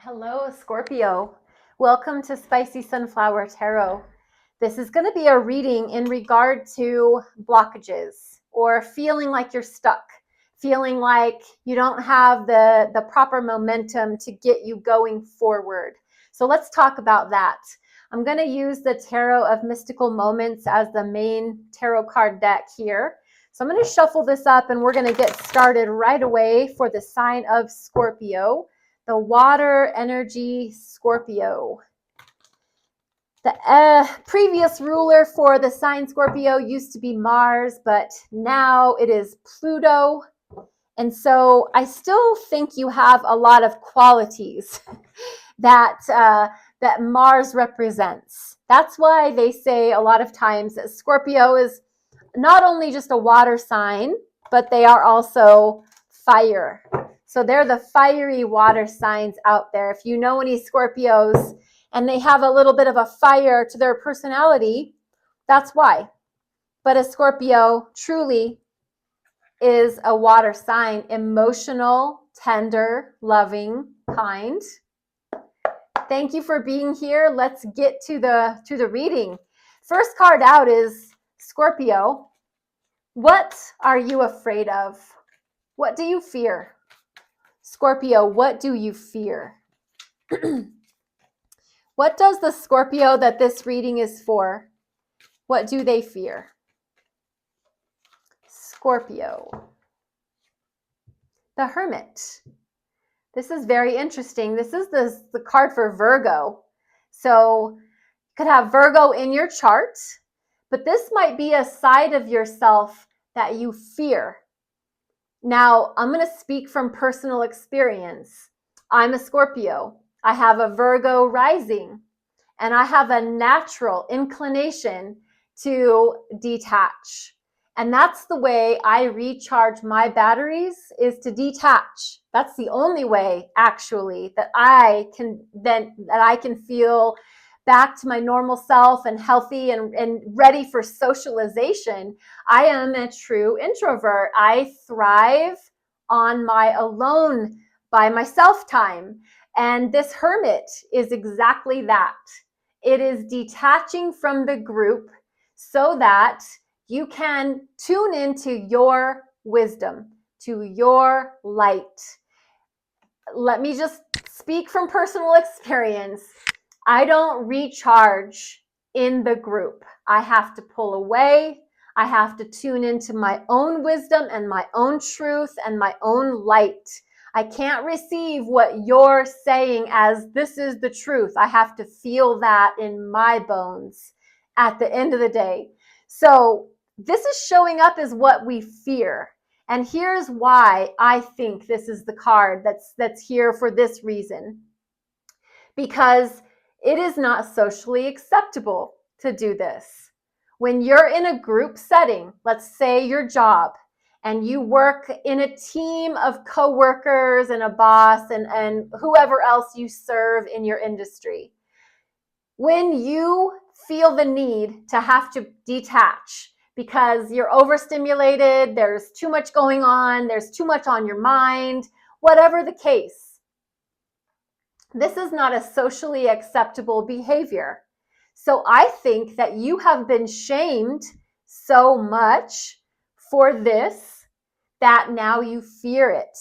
Hello, Scorpio. Welcome to Spicy Sunflower Tarot. This is going to be a reading in regard to blockages or feeling like you're stuck, feeling like you don't have the proper momentum to get you going forward. So let's talk about that. I'm going to use the Tarot of Mystical Moments as the main tarot card deck here. So I'm going to shuffle this up and we're going to get started right away for the sign of Scorpio. The water energy Scorpio. The previous ruler for the sign Scorpio used to be Mars, but now it is Pluto. And so I still think you have a lot of qualities that Mars represents. That's why they say a lot of times that Scorpio is not only just a water sign, but they are also fire. So they're the fiery water signs out there. If you know any Scorpios and they have a little bit of a fire to their personality, that's why. But a Scorpio truly is a water sign, emotional, tender, loving, kind. Thank you for being here. Let's get to the reading. First card out is Scorpio. What are you afraid of? What do you fear? Scorpio, what do you fear? What does the Scorpio that this reading is for? What do they fear? Scorpio. The Hermit. This is very interesting. This is the card for Virgo. So you could have Virgo in your chart, but this might be a side of yourself that you fear. Now, I'm going to speak from personal experience. I'm a Scorpio. I have a Virgo rising, and I have a natural inclination to detach. And that's the way I recharge my batteries, is to detach. That's the only way, actually, that I can feel back to my normal self and healthy and ready for socialization. I am a true introvert. I thrive on my alone, by myself time. And this Hermit is exactly that. It is detaching from the group so that you can tune into your wisdom, to your light. Let me just speak from personal experience. I don't recharge in the group. I have to pull away. I have to tune into my own wisdom and my own truth and my own light. I can't receive what you're saying as this is the truth. I have to feel that in my bones at the end of the day. So this is showing up as what we fear. And here's why I think this is the card that's here for this reason. Because it is not socially acceptable to do this. When you're in a group setting, let's say your job, and you work in a team of coworkers and a boss and whoever else you serve in your industry, when you feel the need to have to detach because you're overstimulated, there's too much going on, there's too much on your mind, whatever the case, this is not a socially acceptable behavior. So I think that you have been shamed so much for this that now you fear it,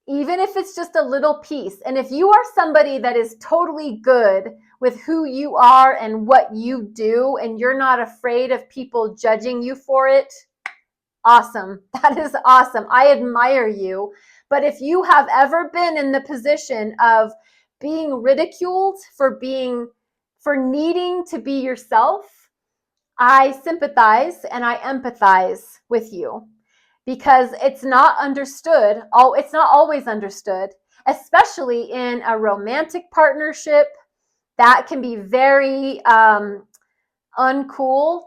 even if it's just a little piece. And if you are somebody that is totally good with who you are and what you do, and you're not afraid of people judging you for it, awesome. That is awesome. I admire you. But if you have ever been in the position of being ridiculed for needing to be yourself, I sympathize and I empathize with you, because it's not understood. It's not always understood, especially in a romantic partnership. That can be very uncool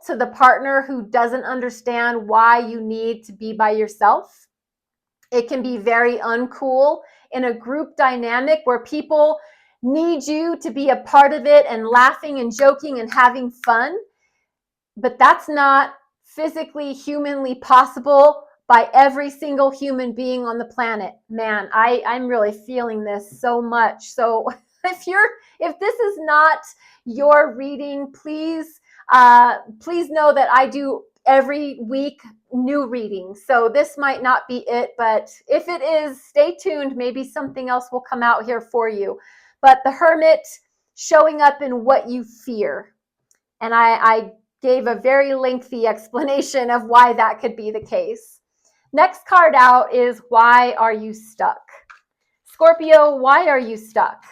to the partner who doesn't understand why you need to be by yourself. It can be very uncool in a group dynamic where people need you to be a part of it and laughing and joking and having fun. But that's not physically, humanly possible by every single human being on the planet. Man, I'm really feeling this so much. So If this is not your reading, please know that I do every week new readings. So this might not be it, but if it is, stay tuned. Maybe something else will come out here for you. But the Hermit showing up in what you fear. And I gave a very lengthy explanation of why that could be the case. Next card out is, why are you stuck? Scorpio, why are you stuck?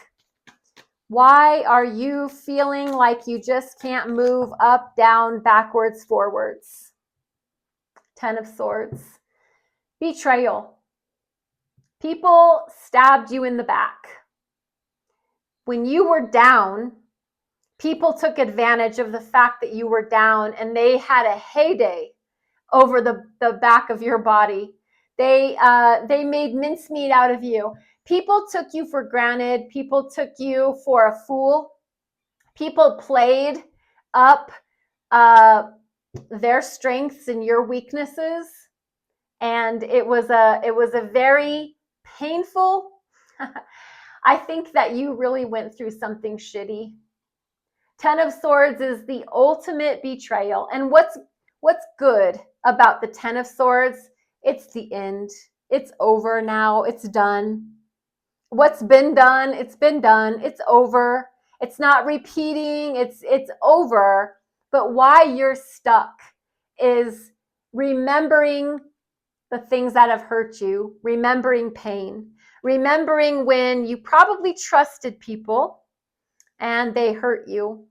Why are you feeling like you just can't move up, down, backwards, forwards? Ten of Swords. Betrayal. People stabbed you in the back. When you were down, people took advantage of the fact that you were down, and they had a heyday over the back of your body. They made mincemeat out of you. People took you for granted. People took you for a fool. People played up their strengths and your weaknesses, and it was a very painful. I think that you really went through something shitty. Ten of Swords is the ultimate betrayal. And what's good about the Ten of Swords? It's the end. It's over now. It's done. What's been done, it's been done. It's over. It's not repeating. It's over. But why you're stuck is remembering the things that have hurt you, remembering pain, remembering when you probably trusted people and they hurt you.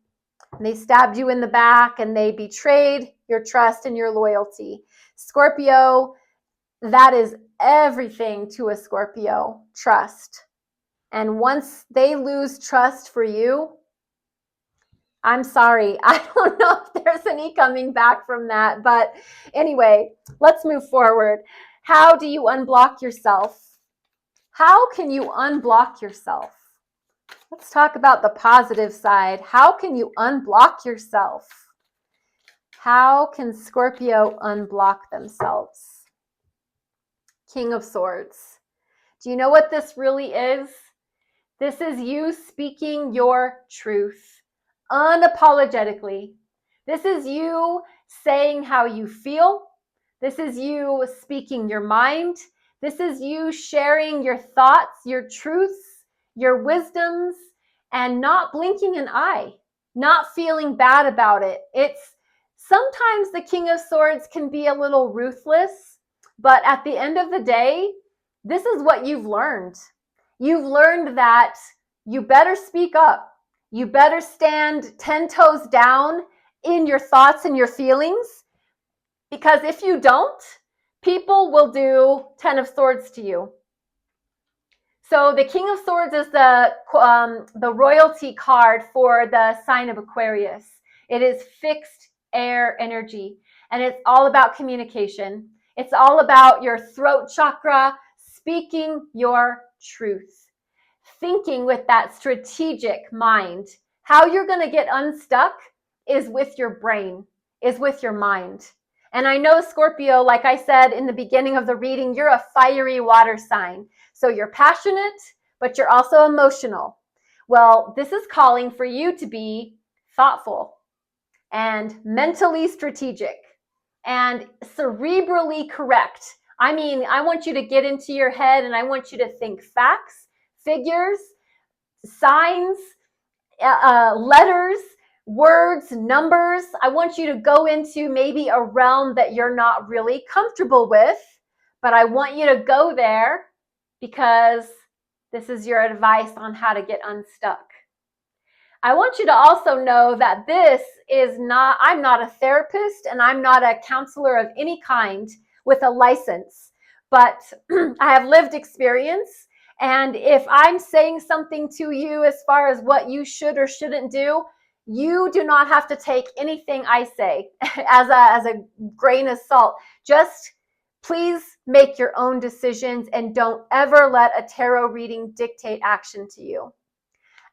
They stabbed you in the back and they betrayed your trust and your loyalty. Scorpio, that is everything to a Scorpio, trust. And once they lose trust for you, I'm sorry. I don't know if there's any coming back from that. But anyway, let's move forward. How do you unblock yourself? How can you unblock yourself? Let's talk about the positive side. How can you unblock yourself? How can Scorpio unblock themselves? King of Swords. Do you know what this really is? This is you speaking your truth unapologetically. This is you saying how you feel. This is you speaking your mind. This is you sharing your thoughts, your truths, your wisdoms, and not blinking an eye, not feeling bad about it. It's sometimes the King of Swords can be a little ruthless, but at the end of the day, this is what you've learned. You've learned that you better speak up. You better stand 10 toes down in your thoughts and your feelings, because if you don't, people will do 10 of Swords to you. So the King of Swords is the royalty card for the sign of Aquarius. It is fixed air energy, and it's all about communication. It's all about your throat chakra, speaking your truth, thinking with that strategic mind. How you're going to get unstuck is with your brain, is with your mind. And I know, Scorpio, like I said in the beginning of the reading, you're a fiery water sign. So you're passionate, but you're also emotional. Well, this is calling for you to be thoughtful and mentally strategic and cerebrally correct. I mean, I want you to get into your head and I want you to think facts, figures, signs, letters, words, numbers. I want you to go into maybe a realm that you're not really comfortable with, but I want you to go there because this is your advice on how to get unstuck. I want you to also know that I'm not a therapist and I'm not a counselor of any kind with a license, but I have lived experience. And if I'm saying something to you as far as what you should or shouldn't do, you do not have to take anything I say as a grain of salt. Just please make your own decisions and don't ever let a tarot reading dictate action to you.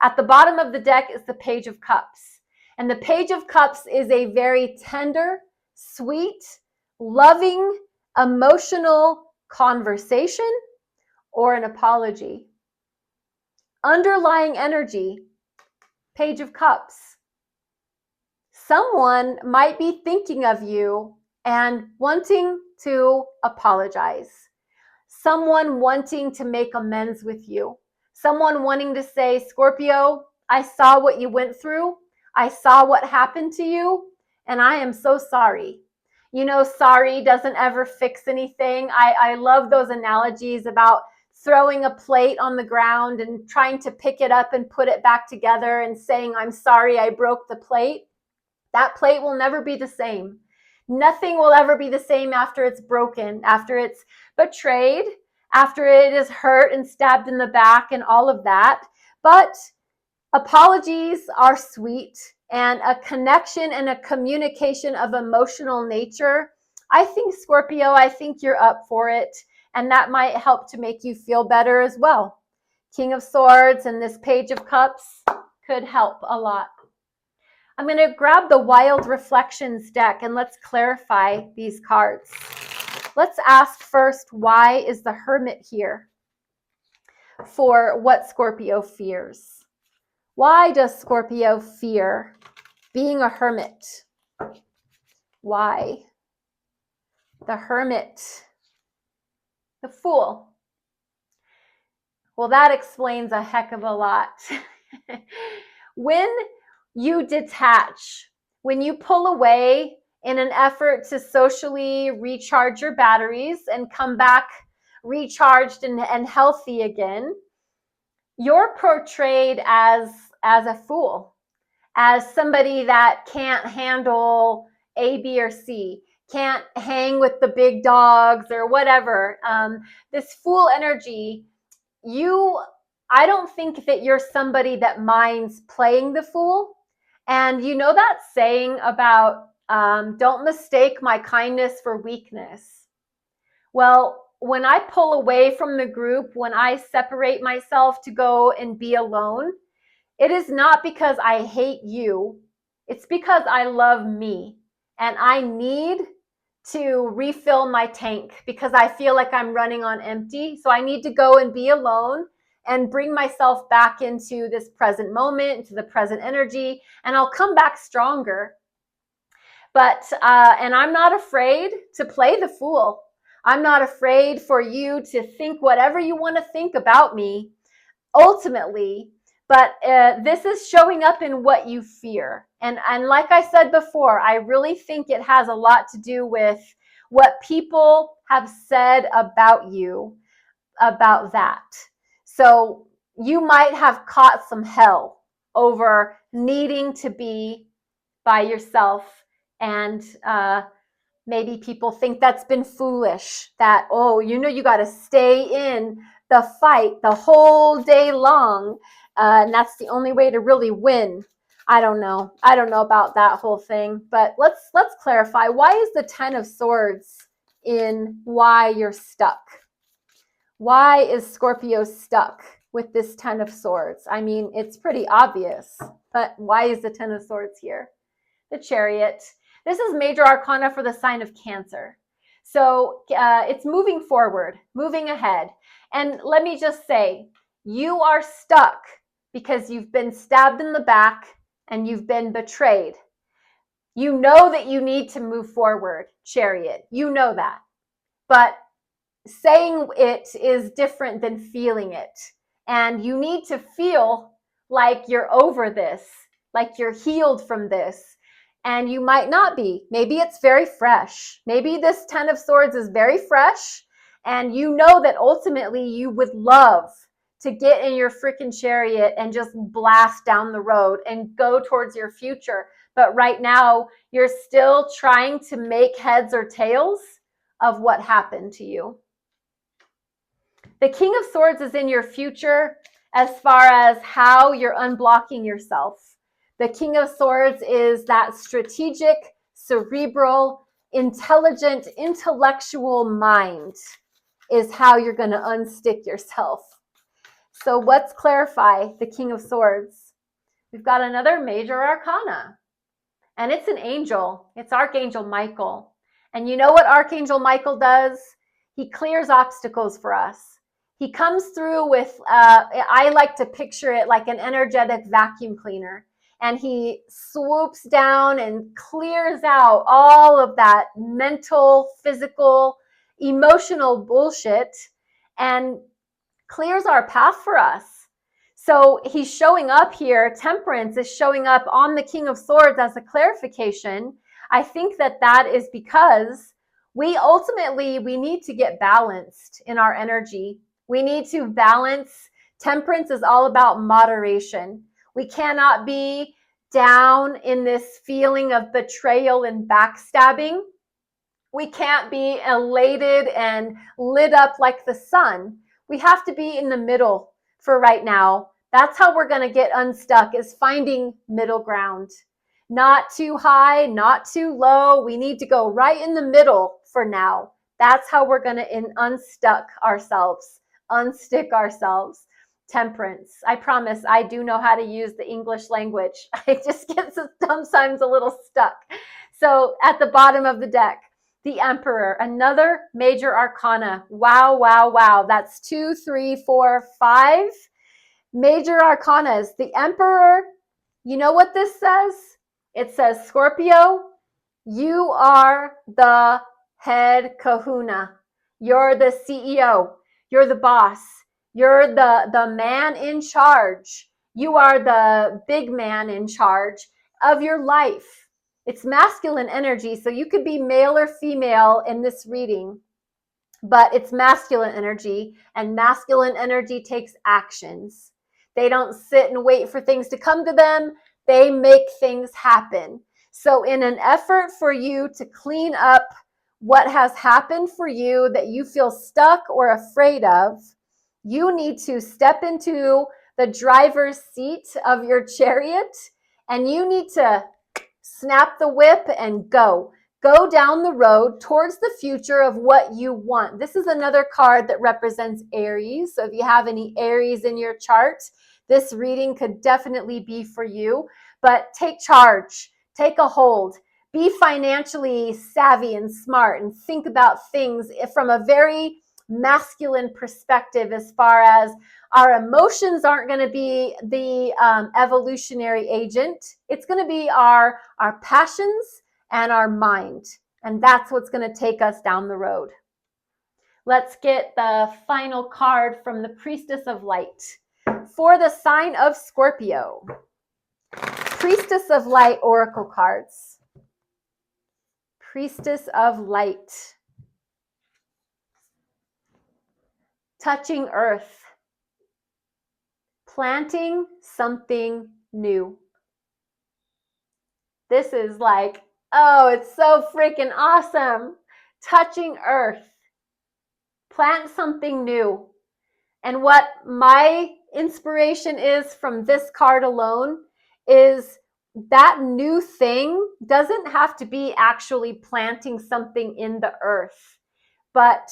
At the bottom of the deck is the Page of Cups. And the Page of Cups is a very tender, sweet, loving, emotional conversation or an apology. underlying energy, Page of Cups. Someone might be thinking of you and wanting to apologize. Someone wanting to make amends with you. Someone wanting to say, Scorpio, I saw what you went through. I saw what happened to you, and I am so sorry. You know, sorry doesn't ever fix anything. I love those analogies about throwing a plate on the ground and trying to pick it up and put it back together and saying, I'm sorry I broke the plate. That plate will never be the same. Nothing will ever be the same after it's broken, after it's betrayed, after it is hurt and stabbed in the back and all of that. But apologies are sweet, and a connection and a communication of emotional nature. I think, Scorpio, I think you're up for it, and that might help to make you feel better as well. King of Swords and this Page of Cups could help a lot. I'm going to grab the Wild Reflections deck and let's clarify these cards. Let's ask first, why is the Hermit here for what Scorpio fears? Why does Scorpio fear being a hermit? Why? The Hermit. The Fool. Well, that explains a heck of a lot. When you detach, when you pull away in an effort to socially recharge your batteries and come back recharged and healthy again, you're portrayed as a fool, as somebody that can't handle A, B, or C, can't hang with the big dogs or whatever. This fool energy, I don't think that you're somebody that minds playing the fool. And you know that saying about don't mistake my kindness for weakness. Well, when I pull away from the group, when I separate myself to go and be alone, it is not because I hate you. It's because I love me and I need to refill my tank because I feel like I'm running on empty. So I need to go and be alone and bring myself back into this present moment, into the present energy, and I'll come back stronger. But, and I'm not afraid to play the fool. I'm not afraid for you to think whatever you want to think about me, ultimately. But this is showing up in what you fear. And like I said before, I really think it has a lot to do with what people have said about you, about that. So you might have caught some hell over needing to be by yourself, and maybe people think that's been foolish, that, oh, you know, you got to stay in the fight the whole day long, and that's the only way to really win. I don't know about that whole thing, but let's clarify. Why is the Ten of Swords in why you're stuck? Why is Scorpio stuck with this Ten of Swords? I mean, it's pretty obvious, but why is the Ten of Swords here? The Chariot. This is major arcana for the sign of Cancer. So it's moving forward, moving ahead. And let me just say, you are stuck because you've been stabbed in the back and you've been betrayed. You know that you need to move forward, Chariot. You know that. But saying it is different than feeling it. And you need to feel like you're over this, like you're healed from this. And you might not be. Maybe it's very fresh. Maybe this Ten of Swords is very fresh. And you know that ultimately you would love to get in your freaking chariot and just blast down the road and go towards your future. But right now, you're still trying to make heads or tails of what happened to you. The King of Swords is in your future as far as how you're unblocking yourself. The King of Swords is that strategic, cerebral, intelligent, intellectual mind is how you're going to unstick yourself. So let's clarify the King of Swords. We've got another major arcana, and it's an angel. It's Archangel Michael. And you know what Archangel Michael does? He clears obstacles for us. He comes through with, I like to picture it like an energetic vacuum cleaner. And he swoops down and clears out all of that mental, physical, emotional bullshit and clears our path for us. So he's showing up here. Temperance is showing up on the King of Swords as a clarification. I think that is because we need to get balanced in our energy. We need to balance. Temperance is all about moderation. We cannot be down in this feeling of betrayal and backstabbing. We can't be elated and lit up like the sun. We have to be in the middle for right now. That's how we're going to get unstuck, is finding middle ground. Not too high, not too low. We need to go right in the middle for now. That's how we're going to unstick ourselves. Temperance. I promise I do know how to use the English language. I just get sometimes a little stuck. So at the bottom of the deck, the Emperor, another major arcana. Wow, wow, wow. That's 2, 3, 4, 5 major arcanas. The Emperor, you know what this says? It says, Scorpio, you are the head kahuna. You're the CEO. You're the boss. You're the man in charge. You are the big man in charge of your life. It's masculine energy, so you could be male or female in this reading, but it's masculine energy, and masculine energy takes actions. They don't sit and wait for things to come to them. They make things happen. So in an effort for you to clean up what has happened for you that you feel stuck or afraid of, you need to step into the driver's seat of your chariot, and you need to snap the whip and go. Go down the road towards the future of what you want. This is another card that represents Aries. So if you have any Aries in your chart, this reading could definitely be for you. But take charge, take a hold, be financially savvy and smart, and think about things from a very masculine perspective, as far as our emotions aren't going to be the evolutionary agent. It's going to be our passions and our mind. And that's what's going to take us down the road. Let's get the final card from the Priestess of Light for the sign of Scorpio. Priestess of Light oracle cards. Priestess of Light. Touching earth. Planting something new. This is like, oh, it's so freaking awesome. Touching earth. Plant something new. And what my inspiration is from this card alone is that new thing doesn't have to be actually planting something in the earth, but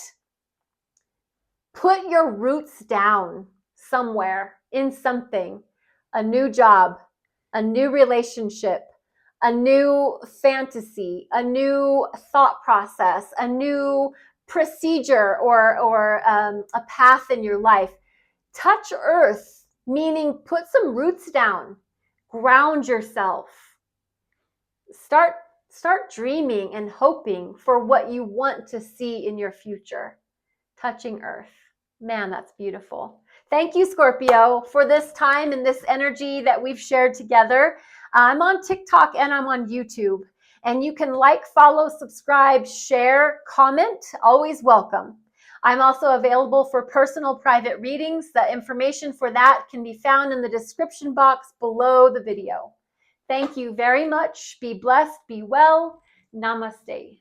put your roots down somewhere in something, a new job, a new relationship, a new fantasy, a new thought process, a new procedure, or a path in your life. Touch earth, meaning put some roots down, ground yourself. Start dreaming and hoping for what you want to see in your future. Touching earth. Man, that's beautiful. Thank you, Scorpio, for this time and this energy that we've shared together. I'm on TikTok and I'm on YouTube. And you can like, follow, subscribe, share, comment. Always welcome. I'm also available for personal private readings. The information for that can be found in the description box below the video. Thank you very much. Be blessed, be well. Namaste.